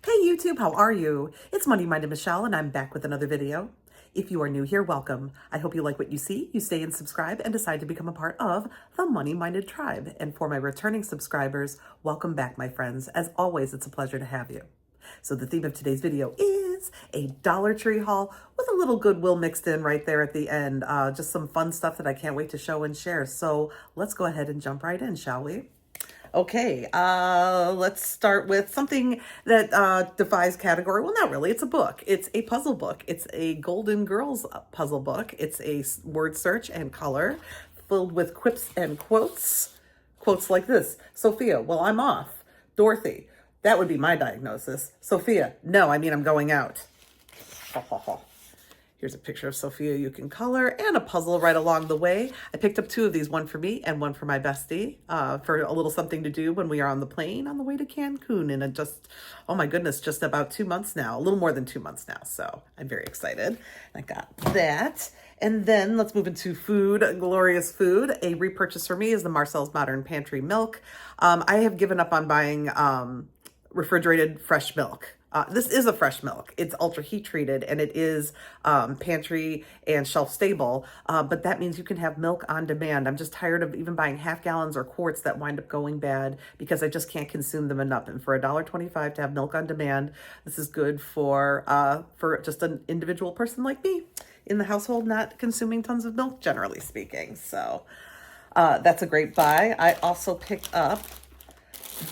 Hey YouTube, how are you? It's Money Minded Michelle and I'm back with another video. If you are new here, welcome. I hope you like what you see, you stay and subscribe and decide to become a part of the Money Minded tribe. And for my returning subscribers, welcome back, my friends. As always, it's a pleasure to have you. So the theme of today's video is a Dollar Tree haul with a little Goodwill mixed in right there at the end. Just some fun stuff that I can't wait to show and share. So let's go ahead and jump right in, shall we? Okay, let's start with something that defies category. Well, not really. It's a book. It's a puzzle book. It's a Golden Girls puzzle book. It's a word search and color filled with quips and quotes. Quotes like this. Sophia, well, I'm off. Dorothy, that would be my diagnosis. Sophia, no, I mean I'm going out. Here's a picture of Sophia you can color and a puzzle right along the way. I picked up two of these, one for me and one for my bestie, for a little something to do when we are on the plane on the way to Cancun in oh my goodness, just about 2 months now, a little more than 2 months now. So I'm very excited. I got that. And then let's move into food, glorious food. A repurchase for me is the Marcel's Modern Pantry milk. I have given up on buying refrigerated fresh milk. This is a fresh milk. It's ultra heat treated and it is pantry and shelf stable, but that means you can have milk on demand. I'm just tired of even buying half gallons or quarts that wind up going bad because I just can't consume them enough. And for $1.25 to have milk on demand, this is good for just an individual person like me in the household, not consuming tons of milk, generally speaking. So that's a great buy. I also picked up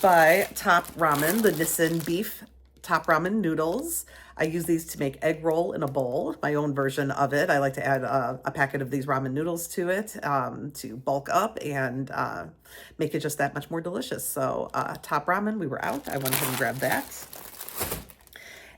by Top Ramen, the Nissin beef Top Ramen noodles. I use these to make egg roll in a bowl, my own version of it. I like to add a packet of these ramen noodles to it to bulk up and make it just that much more delicious. So Top Ramen, we were out. I went ahead and grabbed that.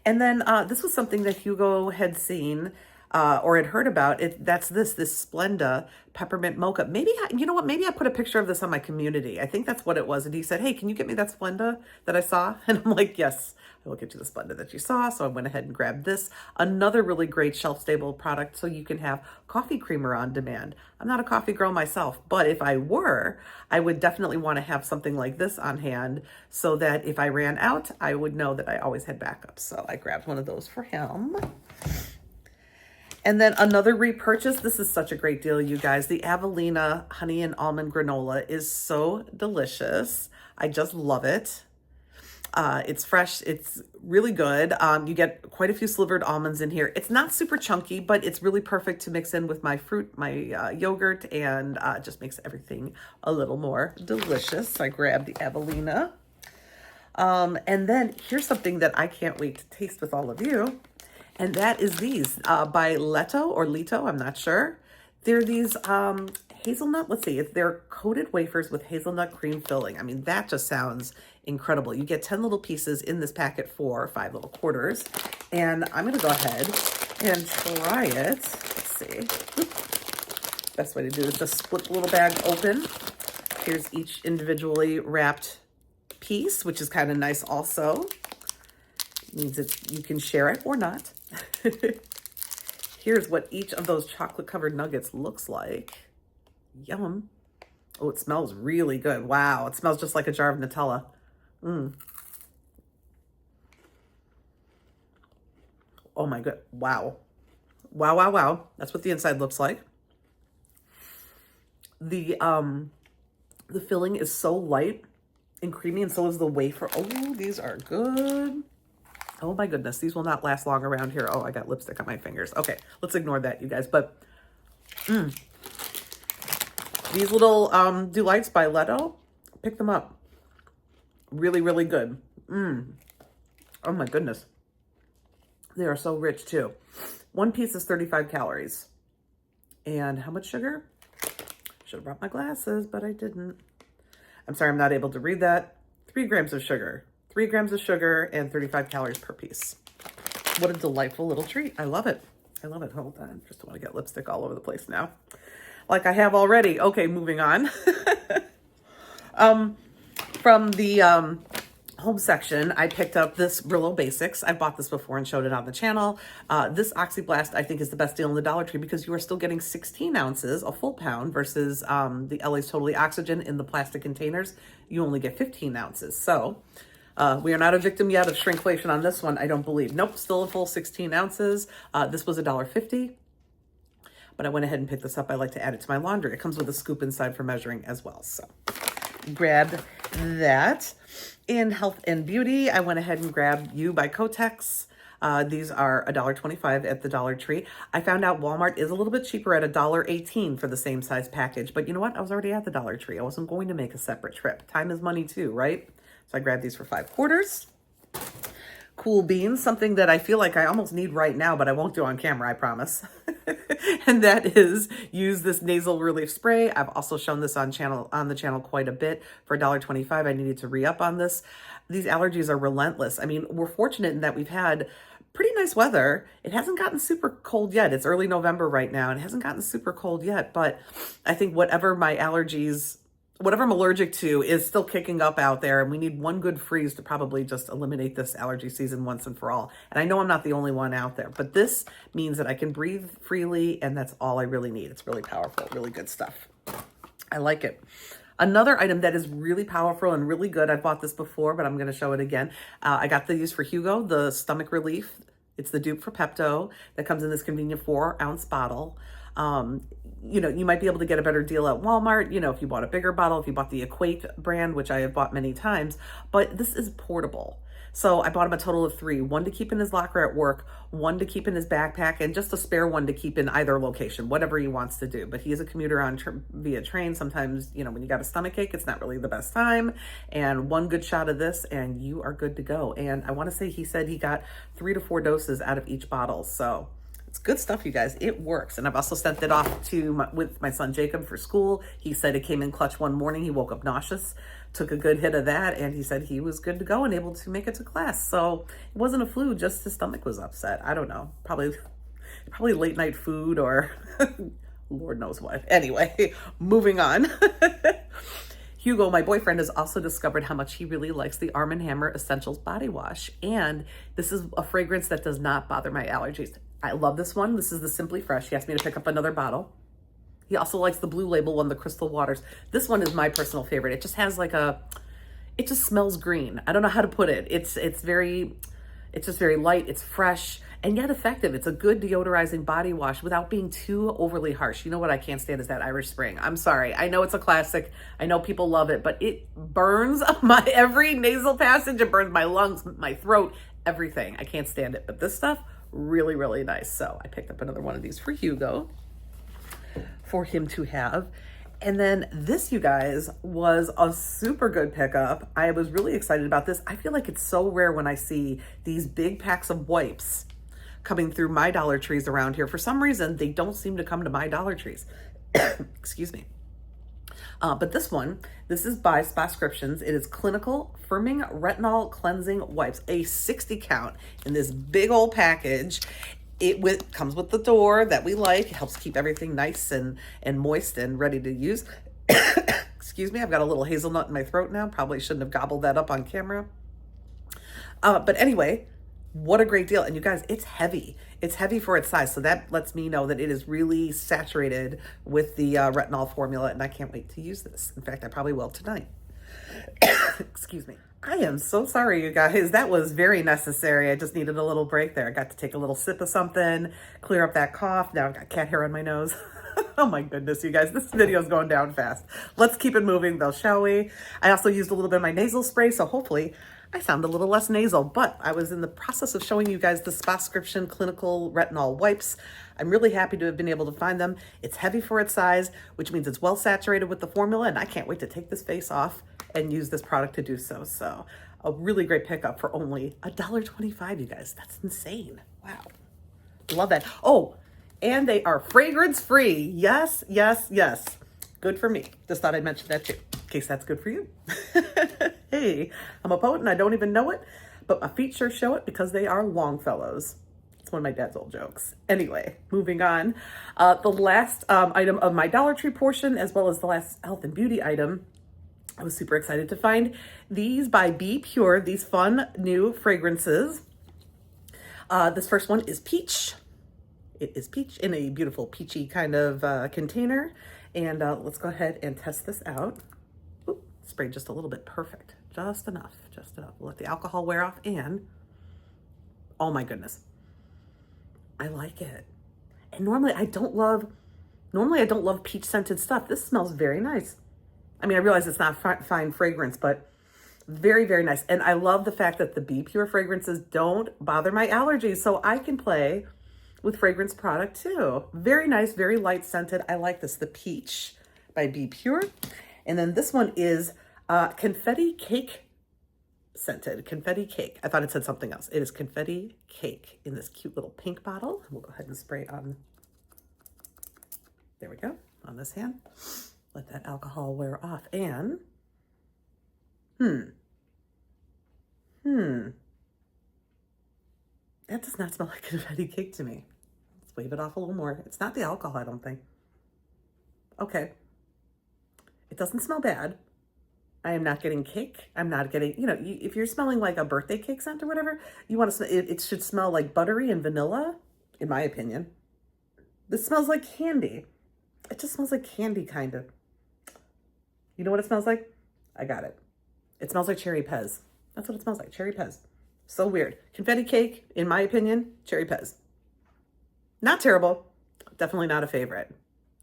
And then this was something that Hugo had seen or had heard about. That's this Splenda peppermint mocha. Maybe, you know what, maybe I put a picture of this on my community. I think that's what it was. And he said, hey, can you get me that Splenda that I saw? And I'm like, yes, I will get you the Splenda that you saw. So I went ahead and grabbed this. Another really great shelf-stable product so you can have coffee creamer on demand. I'm not a coffee girl myself, but if I were, I would definitely want to have something like this on hand so that if I ran out, I would know that I always had backups. So I grabbed one of those for him. And then another repurchase. This is such a great deal, you guys. The Avelina honey and almond granola is so delicious. I just love it. It's fresh. It's really good. You get quite a few slivered almonds in here. It's not super chunky, but it's really perfect to mix in with my fruit, my yogurt, and just makes everything a little more delicious. So I grabbed the Avelina. And then here's something that I can't wait to taste with all of you. And that is these by Leto or Lito, I'm not sure. They're these hazelnut, let's see, they're coated wafers with hazelnut cream filling. I mean, that just sounds incredible. You get 10 little pieces in this packet for 5 little quarters. And I'm gonna go ahead and try it. Let's see. Best way to do it is just split the little bag open. Here's each individually wrapped piece, which is kind of nice also. Means that you can share it or not. Here's what each of those chocolate covered nuggets looks like. Yum. Oh, it smells really good. Wow, it smells just like a jar of Nutella. Oh my god. Wow. Wow, wow, wow. That's what the inside looks like. The filling is so light and creamy, and so is the wafer. Oh, these are good. Oh my goodness, these will not last long around here. Oh, I got lipstick on my fingers. Okay, let's ignore that, you guys. But these little delights by Leto, pick them up. Really, really good. Oh my goodness. They are so rich too. One piece is 35 calories. And how much sugar? Should have brought my glasses, but I didn't. I'm sorry, I'm not able to read that. 3 grams of sugar. 3 grams of sugar and 35 calories per piece. What a delightful little treat. I love it. I love it. Hold on. Just don't want to get lipstick all over the place now. Like I have already. Okay, moving on. From the home section, I picked up this Brillo Basics. I bought this before and showed it on the channel. This Oxyblast, I think, is the best deal in the Dollar Tree because you are still getting 16 ounces, a full pound, versus the LA's Totally Oxygen in the plastic containers. You only get 15 ounces. So We are not a victim yet of shrinkflation on this one, I don't believe. Nope, still a full 16 ounces. This was $1.50, but I went ahead and picked this up. I like to add it to my laundry. It comes with a scoop inside for measuring as well. So grabbed that. In health and beauty, I went ahead and grabbed You by Kotex. These are $1.25 at the Dollar Tree. I found out Walmart is a little bit cheaper at $1.18 for the same size package. But you know what? I was already at the Dollar Tree. I wasn't going to make a separate trip. Time is money too, right? So I grabbed these for 5/4. Cool Beans, something that I feel like I almost need right now, but I won't do on camera, I promise. And that is use this nasal relief spray. I've also shown this on the channel quite a bit. For $1.25, I needed to re-up on this. These allergies are relentless. I mean, we're fortunate in that we've had pretty nice weather. It hasn't gotten super cold yet. It's early November right now, and it hasn't gotten super cold yet, but I think whatever I'm allergic to is still kicking up out there, and we need one good freeze to probably just eliminate this allergy season once and for all. And I know I'm not the only one out there, but this means that I can breathe freely, and that's all I really need. It's really powerful, really good stuff. I like it. Another item that is really powerful and really good, I've bought this before, but I'm going to show it again. I got these for Hugo, the stomach relief. It's the dupe for Pepto that comes in this convenient 4-ounce bottle. You know, you might be able to get a better deal at Walmart, you know, if you bought a bigger bottle, if you bought the Equate brand, which I have bought many times, but this is portable. So I bought him a total of 3, one to keep in his locker at work, one to keep in his backpack, and just a spare one to keep in either location, whatever he wants to do. But he is a commuter via train. Sometimes, you know, when you got a stomachache, it's not really the best time. And one good shot of this and you are good to go. And I want to say he said he got 3 to 4 doses out of each bottle. So it's good stuff, you guys. It works. And I've also sent it off with my son Jacob for school. He said it came in clutch one morning. He woke up nauseous, took a good hit of that, and he said he was good to go and able to make it to class. So it wasn't a flu, just his stomach was upset. I don't know. Probably late night food or Lord knows what. Anyway, moving on. Hugo, my boyfriend, has also discovered how much he really likes the Arm & Hammer Essentials Body Wash. And this is a fragrance that does not bother my allergies. I love this one. This is the Simply Fresh. He asked me to pick up another bottle. He also likes the Blue Label one, the Crystal Waters. This one is my personal favorite. It just has like it just smells green. I don't know how to put it. It's just very light. It's fresh and yet effective. It's a good deodorizing body wash without being too overly harsh. You know what I can't stand is that Irish Spring. I'm sorry. I know it's a classic. I know people love it, but it burns every nasal passage. It burns my lungs, my throat, everything. I can't stand it. But this stuff, really, really nice. So I picked up another one of these for Hugo for him to have. And then this, you guys, was a super good pickup. I was really excited about this. I feel like it's so rare when I see these big packs of wipes coming through my Dollar Trees around here. For some reason, they don't seem to come to my Dollar Trees. Excuse me. But this is by Spascriptions. It is Clinical Firming Retinol Cleansing Wipes, a 60 count in this big old package. It comes with the door that we like. It helps keep everything nice and moist and ready to use. Excuse me, I've got a little hazelnut in my throat now. Probably shouldn't have gobbled that up on camera. But anyway, what a great deal. And you guys, it's heavy. It's heavy for its size. So that lets me know that it is really saturated with the retinol formula. And I can't wait to use this. In fact, I probably will tonight. Excuse me. I am so sorry, you guys. That was very necessary. I just needed a little break there. I got to take a little sip of something, clear up that cough. Now I've got cat hair on my nose. Oh my goodness, you guys. This video is going down fast. Let's keep it moving though, shall we? I also used a little bit of my nasal spray, so hopefully I sound a little less nasal, but I was in the process of showing you guys the Spascription Clinical Retinol Wipes. I'm really happy to have been able to find them. It's heavy for its size, which means it's well saturated with the formula, and I can't wait to take this face off and use this product to do so. So a really great pickup for only $1.25, you guys. That's insane. Wow. Love that. Oh, and they are fragrance free. Yes, yes, yes. Good for me. Just thought I'd mention that too, in case that's good for you. Hey, I'm a poet and I don't even know it, but my feet sure show it because they are Longfellows. It's one of my dad's old jokes. Anyway, moving on. The last item of my Dollar Tree portion, as well as the last health and beauty item, I was super excited to find these by Be Pure, these fun new fragrances. This first one is Peach. It is peach in a beautiful peachy kind of container. And let's go ahead and test this out. Ooh, sprayed just a little bit. Perfect. Just enough. Just enough. We'll let the alcohol wear off, and oh my goodness, I like it. And normally I don't love peach scented stuff. This smells very nice. I mean, I realize it's not fine fragrance, but very, very nice. And I love the fact that the Be Pure fragrances don't bother my allergies, so I can play with fragrance product too. Very nice, very light scented. I like this, the Peach by Be Pure. And then this one is confetti cake scented, confetti cake. I thought it said something else. It is confetti cake in this cute little pink bottle. We'll go ahead and spray on, there we go, on this hand. Let that alcohol wear off, and that does not smell like confetti cake to me. Let's wave it off a little more. It's not the alcohol, I don't think. Okay. It doesn't smell bad. I am not getting cake. I'm not getting, you know, if you're smelling like a birthday cake scent or whatever, you want to smell, it should smell like buttery and vanilla, in my opinion. This smells like candy. It just smells like candy, kind of. You know what it smells like? I got it. It smells like cherry pez. That's what it smells like, cherry pez. So weird. Confetti cake, in my opinion, cherry pez. Not terrible. Definitely not a favorite.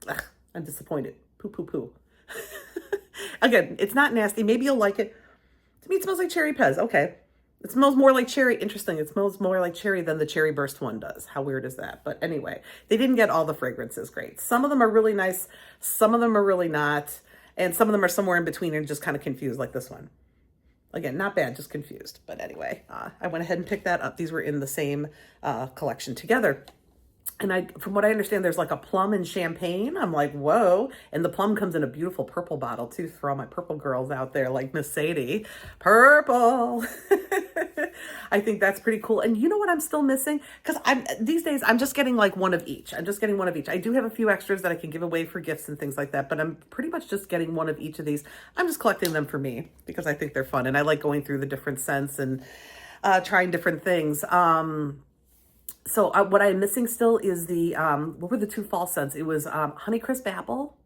Ugh, I'm disappointed. Poo, poo, poo. Again, it's not nasty. Maybe you'll like it. To me, it smells like cherry pez. Okay. It smells more like cherry. Interesting. It smells more like cherry than the cherry burst one does. How weird is that? But anyway, they didn't get all the fragrances great. Some of them are really nice. Some of them are really not. And some of them are somewhere in between and just kind of confused, like this one. Again, not bad, just confused. But anyway, I went ahead and picked that up. These were in the same collection together. And from what I understand, there's like a plum and champagne. I'm like, whoa. And the plum comes in a beautiful purple bottle too, for all my purple girls out there like Miss Sadie. Purple. I think that's pretty cool. And you know what I'm still missing? Because these days, I'm just getting like one of each. I'm just getting one of each. I do have a few extras that I can give away for gifts and things like that, but I'm pretty much just getting one of each of these. I'm just collecting them for me because I think they're fun. And I like going through the different scents and trying different things. So what I'm missing still is the, what were the two fall scents? It was Honeycrisp Apple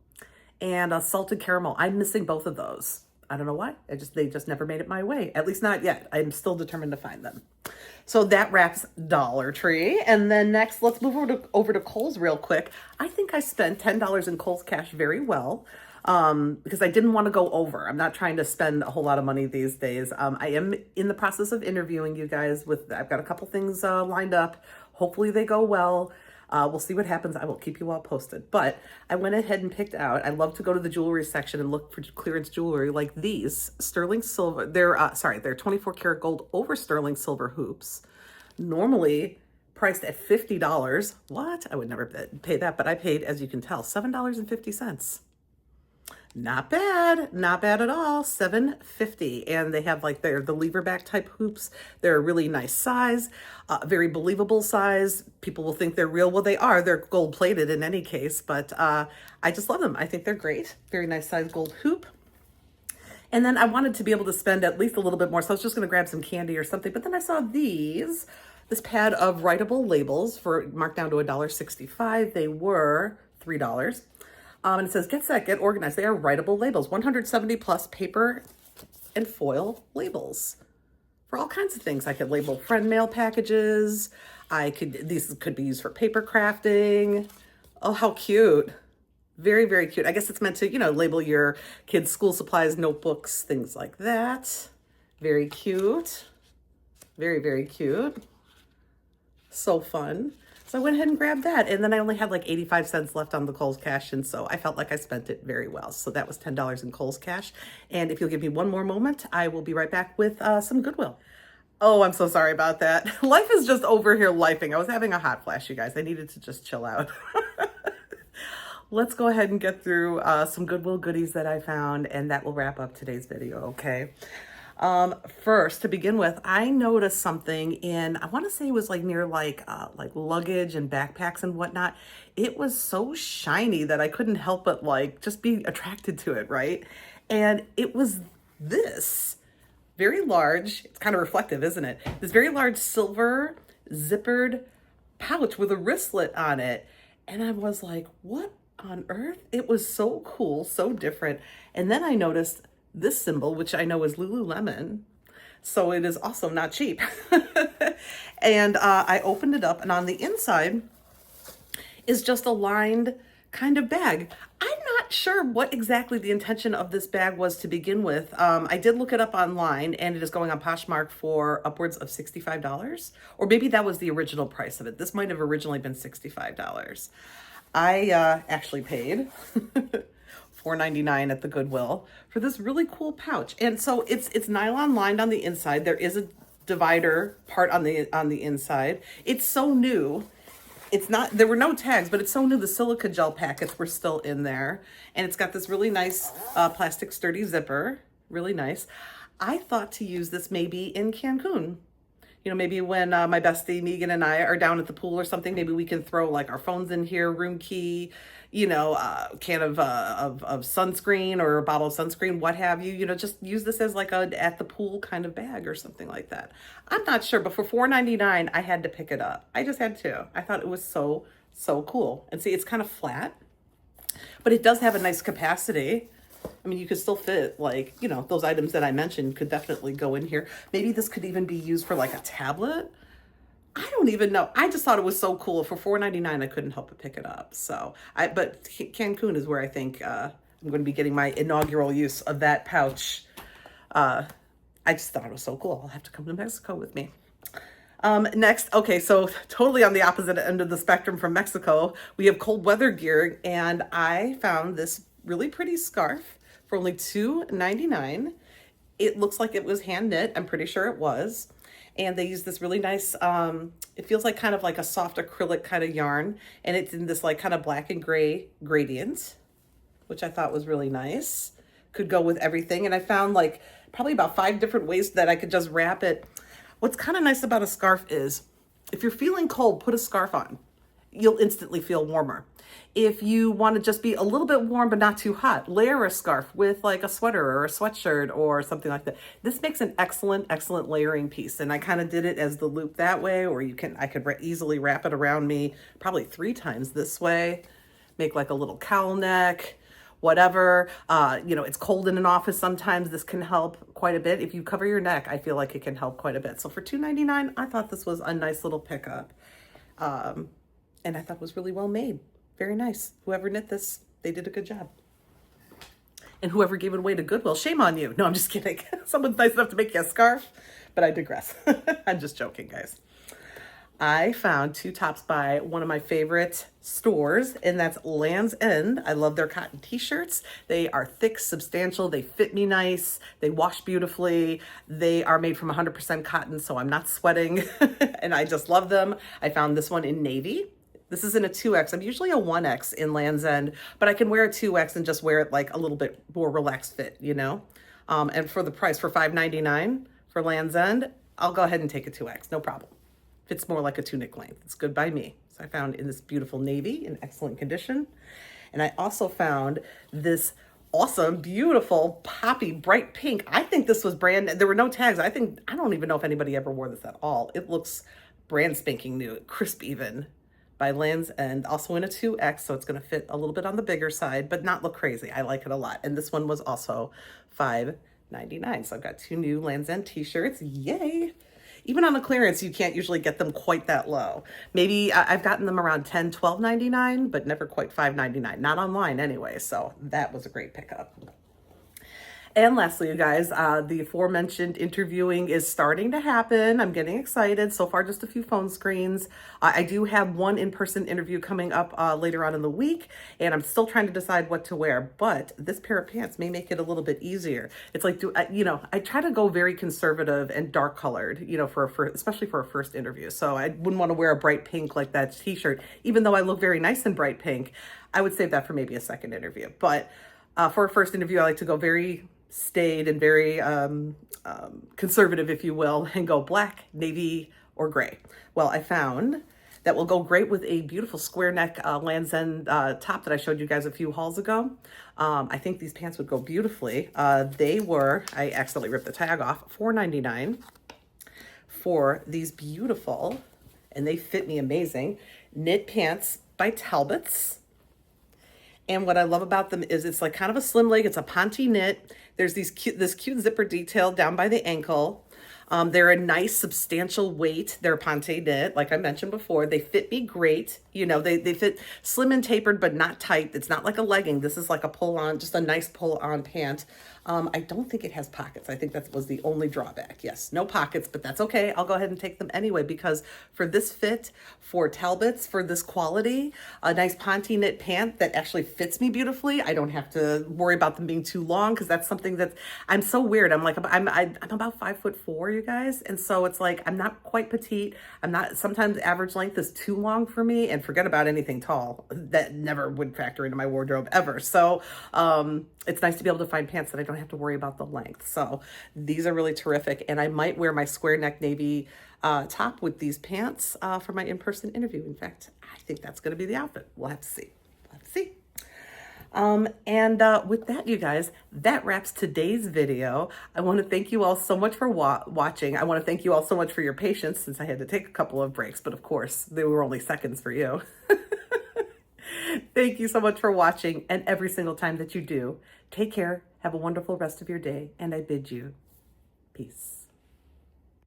and Salted Caramel. I'm missing both of those. I don't know why. They just never made it my way. At least not yet. I'm still determined to find them. So that wraps Dollar Tree. And then next, let's move over to Kohl's real quick. I think I spent $10 in Kohl's cash very well. Because I didn't want to go over. I'm not trying to spend a whole lot of money these days. I am in the process of interviewing you guys I've got a couple things lined up. Hopefully they go well. We'll see what happens. I will keep you all posted. But I went ahead and picked out, I love to go to the jewelry section and look for clearance jewelry like these sterling silver. They're 24 karat gold over sterling silver hoops. Normally priced at $50. What? I would never pay that, but I paid, as you can tell, $7.50. Not bad, not bad at all. $7.50, and they have like the lever back type hoops. They're a really nice size, very believable size. People will think they're real. Well, they are. They're gold plated in any case, but I just love them. I think they're great. Very nice size gold hoop. And then I wanted to be able to spend at least a little bit more, so I was just going to grab some candy or something. But then I saw this pad of writable labels for marked down to $1.65. They were $3. And it says, get set, get organized. They are writable labels, 170 plus paper and foil labels for all kinds of things. I could label friend mail packages. These could be used for paper crafting. Oh, how cute. Very, very cute. I guess it's meant to, label your kids' school supplies, notebooks, things like that. Very cute. Very, very cute. So fun. So I went ahead and grabbed that, and then I only had like 85 cents left on the Kohl's cash, and so I felt like I spent it very well. So that was $10 in Kohl's cash, and if you'll give me one more moment, I will be right back with some Goodwill. Oh, I'm so sorry about that. Life is just over here lifing. I was having a hot flash, you guys. I needed to just chill out. Let's go ahead and get through some Goodwill goodies that I found, and that will wrap up today's video, okay? First, to begin with, I noticed something I want to say it was like near like luggage and backpacks and whatnot. It was so shiny that I couldn't help but like just be attracted to it, right? And it was this very large, it's kind of reflective, isn't it? This very large silver zippered pouch with a wristlet on it. And I was like, what on earth? It was so cool, so different. And then I noticed this symbol, which I know is Lululemon. So it is also not cheap. And I opened it up, and on the inside is just a lined kind of bag. I'm not sure what exactly the intention of this bag was to begin with. I did look it up online, and it is going on Poshmark for upwards of $65. Or maybe that was the original price of it. This might have originally been $65. I actually paid $4.99 at the Goodwill for this really cool pouch. And so it's nylon lined on the inside. There is a divider part on the inside. It's so new. It's not, there were no tags, but it's so new. The silica gel packets were still in there. And it's got this really nice plastic sturdy zipper. Really nice. I thought to use this maybe in Cancun. You know, maybe when my bestie Megan and I are down at the pool or something, maybe we can throw like our phones in here, room key, you know, a can of sunscreen or a bottle of sunscreen, what have you. You know, just use this as like a at the pool kind of bag or something like that. I'm not sure, but for $4.99, I had to pick it up. I just had to. I thought it was so cool. And see, it's kind of flat, but it does have a nice capacity. I mean, you could still fit, like, you know, those items that I mentioned could definitely go in here. Maybe this could even be used for like a tablet. I don't even know. I just thought it was so cool. For $4.99, I couldn't help but pick it up. So, but Cancun is where I think I'm going to be getting my inaugural use of that pouch. I just thought it was so cool. I'll have to come to Mexico with me. Next, okay, so totally on the opposite end of the spectrum from Mexico, we have cold weather gear, and I found this really pretty scarf for only $2.99. It looks like it was hand knit. I'm pretty sure it was. And they use this really nice, it feels like kind of like a soft acrylic kind of yarn. And it's in this like kind of black and gray gradient, which I thought was really nice. Could go with everything. And I found like probably about 5 different ways that I could just wrap it. What's kind of nice about a scarf is if you're feeling cold, put a scarf on. You'll instantly feel warmer. If you want to just be a little bit warm but not too hot, layer a scarf with like a sweater or a sweatshirt or something like that. This makes an excellent layering piece. And I kind of did it as the loop that way, or I could easily wrap it around me probably 3 times this way. Make like a little cowl neck, whatever. You know, it's cold in an office sometimes. This can help quite a bit. If you cover your neck, I feel like it can help quite a bit. So for $2.99, I thought this was a nice little pickup. And I thought it was really well made. Very nice. Whoever knit this, they did a good job. And whoever gave it away to Goodwill, shame on you. No, I'm just kidding. Someone's nice enough to make you a scarf, but I digress. I'm just joking, guys. I found 2 tops by one of my favorite stores, and that's Land's End. I love their cotton t-shirts. They are thick, substantial. They fit me nice. They wash beautifully. They are made from 100% cotton, so I'm not sweating, and I just love them. I found this one in navy. This is in a 2X. I'm usually a 1X in Land's End, but I can wear a 2X and just wear it like a little bit more relaxed fit, you know? And for the price, for $5.99 for Land's End, I'll go ahead and take a 2X, no problem. Fits more like a tunic length. It's good by me. So I found in this beautiful navy in excellent condition. And I also found this awesome, beautiful, poppy, bright pink. I think this was brand, there were no tags. I don't even know if anybody ever wore this at all. It looks brand spanking new, crisp even, by Land's End, also in a 2X, so it's going to fit a little bit on the bigger side, but not look crazy. I like it a lot. And this one was also $5.99. So I've got 2 new Land's End t-shirts. Yay! Even on a clearance, you can't usually get them quite that low. Maybe I've gotten them around $10, $12.99, but never quite $5.99. Not online anyway, so that was a great pickup. And lastly, you guys, the aforementioned interviewing is starting to happen. I'm getting excited. So far, just a few phone screens. I do have one in-person interview coming up later on in the week, and I'm still trying to decide what to wear. But this pair of pants may make it a little bit easier. It's like, I try to go very conservative and dark colored, you know, especially for a first interview. So I wouldn't want to wear a bright pink like that t-shirt, even though I look very nice in bright pink. I would save that for maybe a second interview. But for a first interview, I like to go very staid and very conservative, if you will, and go black, navy, or gray. Well, I found that will go great with a beautiful square neck Land's End top that I showed you guys a few hauls ago. I think these pants would go beautifully. They were, I accidentally ripped the tag off, $4.99 for these beautiful, and they fit me amazing, knit pants by Talbots. And what I love about them is it's like kind of a slim leg. It's a ponte knit. There's this cute zipper detail down by the ankle. They're a nice substantial weight. They're Ponte knit, like I mentioned before. They fit me great. You know, they fit slim and tapered, but not tight. It's not like a legging. This is like a pull-on, just a nice pull-on pant. I don't think it has pockets. I think that was the only drawback. Yes, no pockets, but that's okay. I'll go ahead and take them anyway, because for this fit, for Talbots, for this quality, a nice Ponte knit pant that actually fits me beautifully. I don't have to worry about them being too long, because that's something that's, I'm so weird. I'm like, I'm about 5'4", you guys. And so it's like, I'm not quite petite. I'm not, sometimes average length is too long for me, and forget about anything tall. That never would factor into my wardrobe ever. So, it's nice to be able to find pants that I don't have to worry about the length. So these are really terrific. And I might wear my square neck navy top with these pants for my in-person interview. In fact, I think that's going to be the outfit. We'll have to see. We'll have to see. With that, you guys, that wraps today's video. I want to thank you all so much for watching. I want to thank you all so much for your patience, since I had to take a couple of breaks, but of course they were only seconds for you. Thank you so much for watching, and every single time that you do, take care, have a wonderful rest of your day, and I bid you peace.